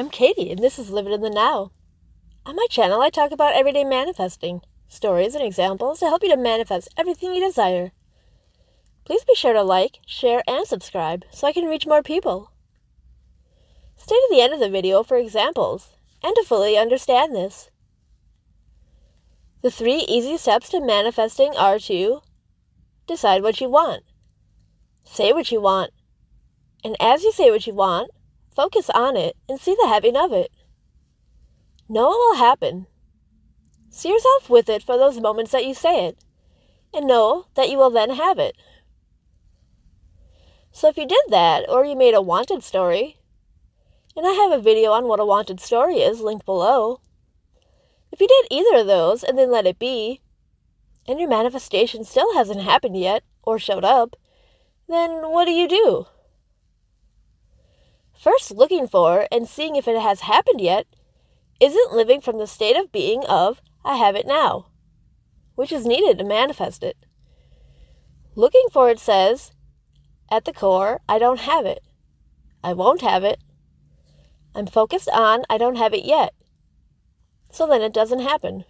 I'm Katie, and this is Living in the Now. On my channel, I talk about everyday manifesting, stories and examples to help you to manifest everything you desire. Please be sure to like, share, and subscribe so I can reach more people. Stay to the end of the video for examples and to fully understand this. The 3 easy steps to manifesting are to decide what you want, say what you want, and as you say what you want, focus on it and see the having of it. Know it will happen. See yourself with it for those moments that you say it, and know that you will then have it. So if you did that, or you made a wanted story, and I have a video on what a wanted story is linked below, if you did either of those and then let it be, and your manifestation still hasn't happened yet or showed up, then what do? First, looking for and seeing if it has happened yet isn't living from the state of being of I have it now, which is needed to manifest it. Looking for it says, at the core, I don't have it. I won't have it. I'm focused on I don't have it yet. So then it doesn't happen.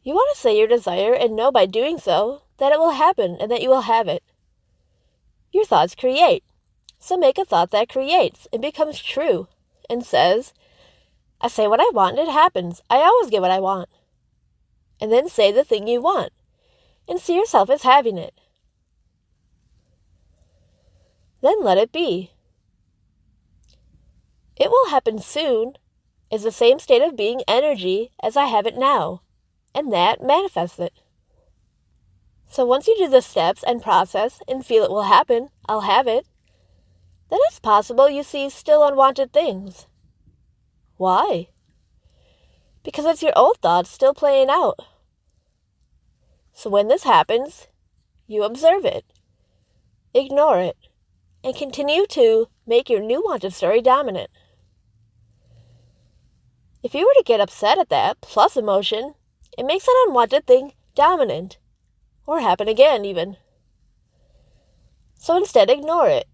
You want to say your desire and know by doing so that it will happen and that you will have it. Your thoughts create. So make a thought that creates and becomes true and says, I say what I want and it happens. I always get what I want. And then say the thing you want and see yourself as having it. Then let it be. It will happen soon is the same state of being energy as I have it now, and that manifests it. So once you do the steps and process and feel it will happen, I'll have it, then it's possible you see still unwanted things. Why? Because it's your old thoughts still playing out. So when this happens, you observe it, ignore it, and continue to make your new wanted story dominant. If you were to get upset at that, plus emotion, it makes that unwanted thing dominant, or happen again even. So instead, ignore it,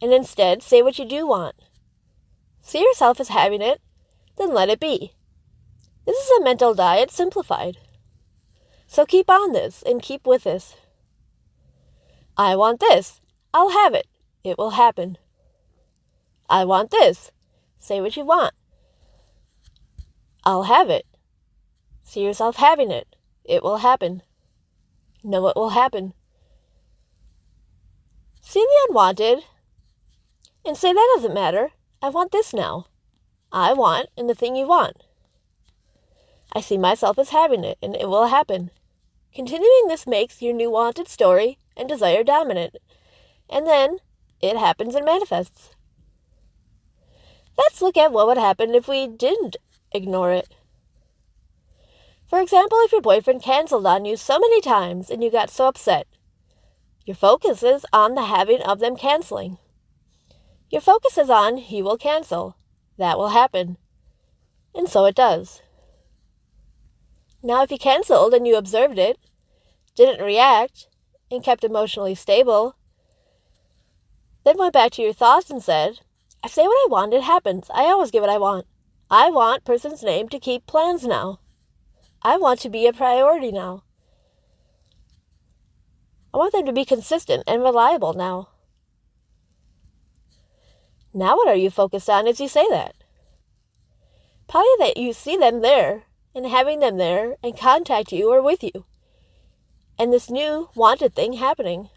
and instead say what you do want. See yourself as having it, then let it be. This is a mental diet simplified. So keep on this and keep with this. I want this. I'll have it. It will happen. I want this. Say what you want. I'll have it. See yourself having it. It will happen. Know it will happen. See the unwanted and say that doesn't matter. I want this now. I want and the thing you want. I see myself as having it and it will happen. Continuing this makes your new wanted story and desire dominant. And then it happens and manifests. Let's look at what would happen if we didn't ignore it. For example, if your boyfriend canceled on you so many times and you got so upset, your focus is on the having of them canceling. Your focus is on he will cancel. That will happen. And so it does. Now if he canceled and you observed it, didn't react, and kept emotionally stable, then went back to your thoughts and said, I say what I want, it happens. I always get what I want. I want person's name to keep plans now. I want to be a priority now. I want them to be consistent and reliable now. Now what are you focused on as you say that? Probably that you see them there and having them there and contact you or with you. And this new wanted thing happening.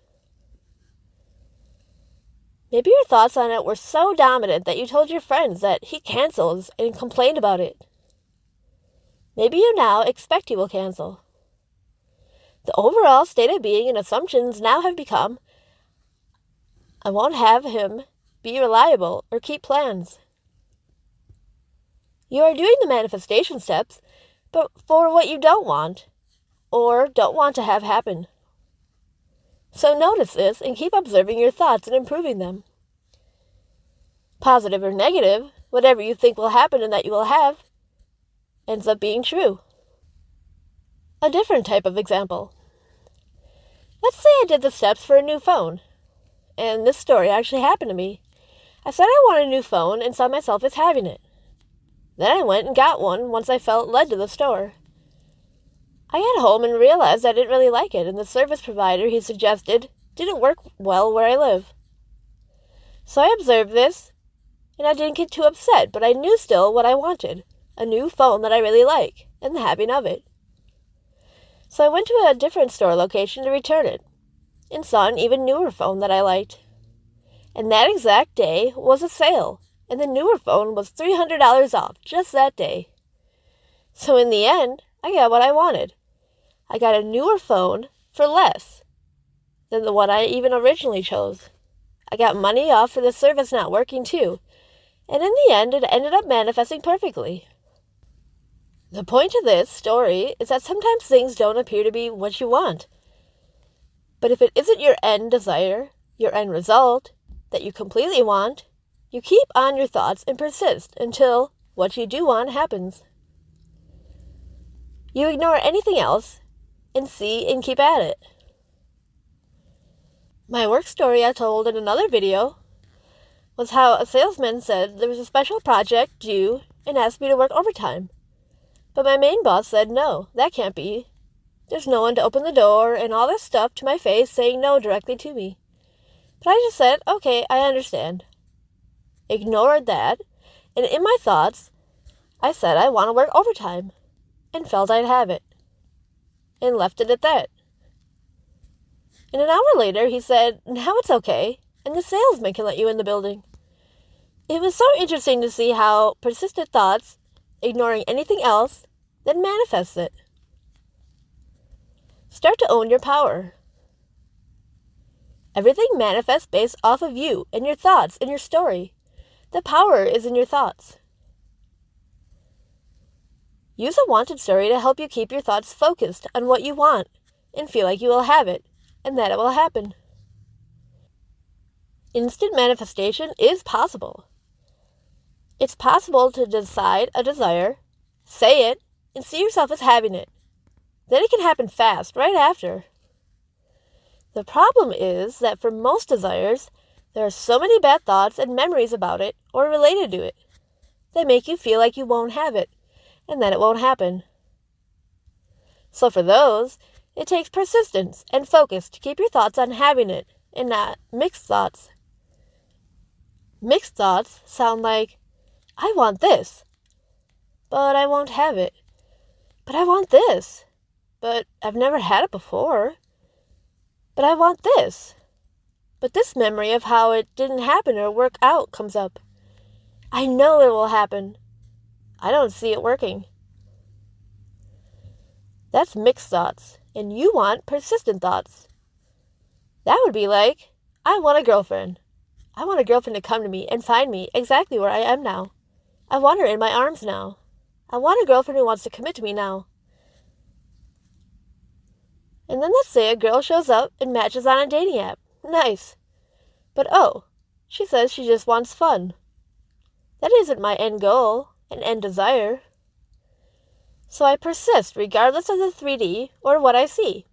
Maybe your thoughts on it were so dominant that you told your friends that he cancels and complained about it. Maybe you now expect he will cancel. The overall state of being and assumptions now have become, I won't have him be reliable or keep plans. You are doing the manifestation steps, but for what you don't want or don't want to have happen. So notice this and keep observing your thoughts and improving them. Positive or negative, whatever you think will happen and that you will have, ends up being true. A different type of example. Let's say I did the steps for a new phone, and this story actually happened to me. I said I wanted a new phone and saw myself as having it. Then I went and got one once I felt led to the store. I got home and realized I didn't really like it, and the service provider he suggested didn't work well where I live. So I observed this, and I didn't get too upset, but I knew still what I wanted, a new phone that I really like, and the having of it. So I went to a different store location to return it, and saw an even newer phone that I liked. And that exact day was a sale, and the newer phone was $300 off just that day. So in the end, I got what I wanted. I got a newer phone for less than the one I even originally chose. I got money off for the service not working too, and in the end it ended up manifesting perfectly. The point of this story is that sometimes things don't appear to be what you want. But if it isn't your end desire, your end result, that you completely want, you keep on your thoughts and persist until what you do want happens. You ignore anything else and see and keep at it. My work story I told in another video was how a salesman said there was a special project due and asked me to work overtime. But my main boss said, no, that can't be. There's no one to open the door and all this stuff to my face saying no directly to me. But I just said, okay, I understand. Ignored that, and in my thoughts, I said I want to work overtime and felt I'd have it, and left it at that. And an hour later, he said, now it's okay, and the salesman can let you in the building. It was so interesting to see how persistent thoughts, ignoring anything else, then manifests it. Start to own your power. Everything manifests based off of you and your thoughts and your story. The power is in your thoughts. Use a wanted story to help you keep your thoughts focused on what you want and feel like you will have it and that it will happen. Instant manifestation is possible. It's possible to decide a desire, say it, and see yourself as having it. Then it can happen fast, right after. The problem is that for most desires, there are so many bad thoughts and memories about it or related to it that make you feel like you won't have it and that it won't happen. So for those, it takes persistence and focus to keep your thoughts on having it and not mixed thoughts. Mixed thoughts sound like, I want this, but I won't have it. But I want this, but I've never had it before. But I want this. But this memory of how it didn't happen or work out comes up. I know it will happen. I don't see it working. That's mixed thoughts, and you want persistent thoughts. That would be like, I want a girlfriend. I want a girlfriend to come to me and find me exactly where I am now. I want her in my arms now. I want a girlfriend who wants to commit to me now. And then let's say a girl shows up and matches on a dating app. Nice. But oh, she says she just wants fun. That isn't my end goal, an end desire. So I persist regardless of the 3D or what I see.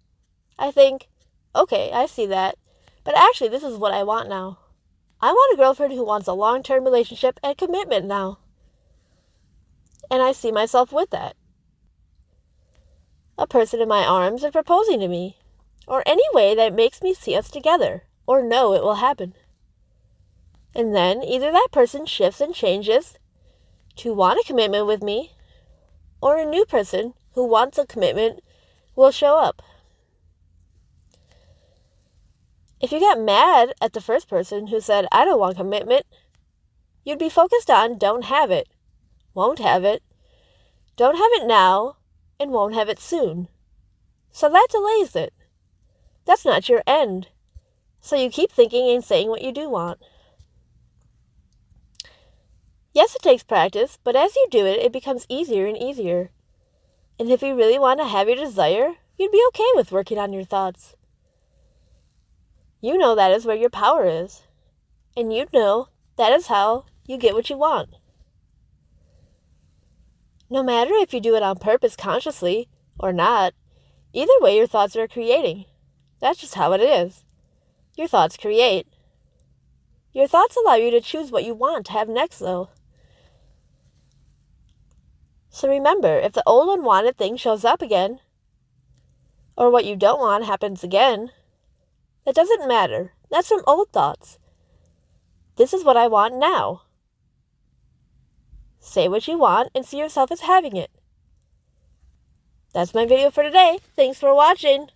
I think, okay, I see that, but actually this is what I want now. I want a girlfriend who wants a long-term relationship and commitment now. And I see myself with that. A person in my arms and proposing to me, or any way that makes me see us together, or know it will happen. And then either that person shifts and changes to want a commitment with me, or a new person who wants a commitment will show up. If you got mad at the first person who said, I don't want commitment, you'd be focused on don't have it, won't have it, don't have it now, and won't have it soon. So that delays it. That's not your end. So you keep thinking and saying what you do want. Yes, it takes practice, but as you do it, it becomes easier and easier. And if you really want to have your desire, you'd be okay with working on your thoughts. You know that is where your power is. And you know that is how you get what you want. No matter if you do it on purpose consciously or not, either way your thoughts are creating. That's just how it is. Your thoughts create. Your thoughts allow you to choose what you want to have next, though. So remember, if the old unwanted thing shows up again, or what you don't want happens again, that doesn't matter. That's from old thoughts. This is what I want now. Say what you want and see yourself as having it. That's my video for today. Thanks for watching.